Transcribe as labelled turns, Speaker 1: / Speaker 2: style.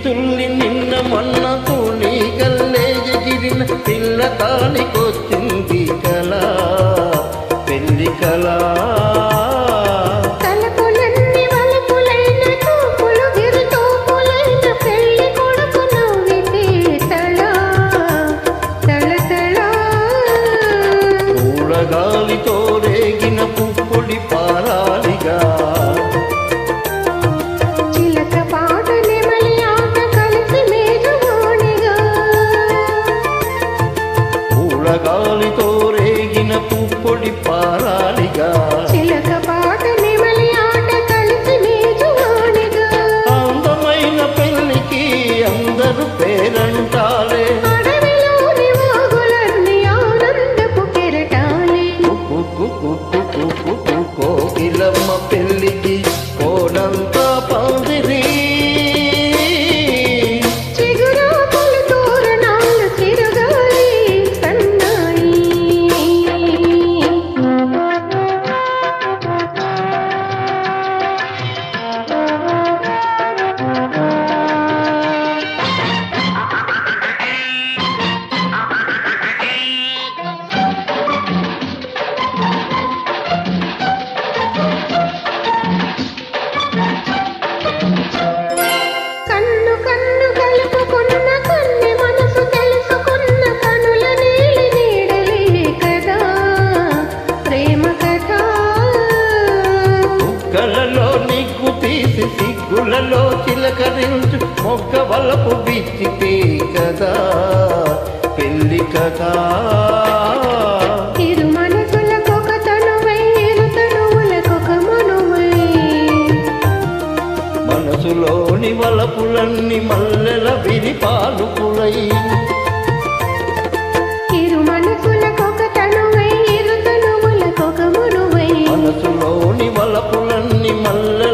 Speaker 1: తుల్లి నిన్న మొన్న తూలి గల్లే ఎగిరిన పిల్ల తానికొచ్చింది కళ పెళ్లి కళ గాలితో రేగిన పుప్పొడి పారాలిగా
Speaker 2: చిలక పాట నెమలి ఆట కలిసి మేజవాణిగా
Speaker 1: గాలితో రేగిన పుప్పొడి పారాలిగా
Speaker 2: చిలక పాట నెమలి ఆట కలిసి మేజవాణిగా
Speaker 1: అందమైన పెళ్లికి అందరూ పేరంటాలే కోకిలమ్మ పెళ్లికి కోడంతా పందిరి
Speaker 2: చిగురాకులు తోరణాలు చిరుగాలి సన్నాయి
Speaker 1: కలలో నీకు తీసి సిగ్గులలో చిలకరించు మొగ్గ వలపు బిచ్చితే కదా పెళ్లి కదా
Speaker 2: ఇరు మనసులకొక తనువై ఇరు తనువులకొక మనువై
Speaker 1: మనసులోని వలపులన్నీ మల్లెల విరిపాలుపులై
Speaker 2: ఇరు మనసులకొక తనువై ఇరు తనువులకొక మనువై
Speaker 1: మనసులోని వలపులన్నీ మల్లెల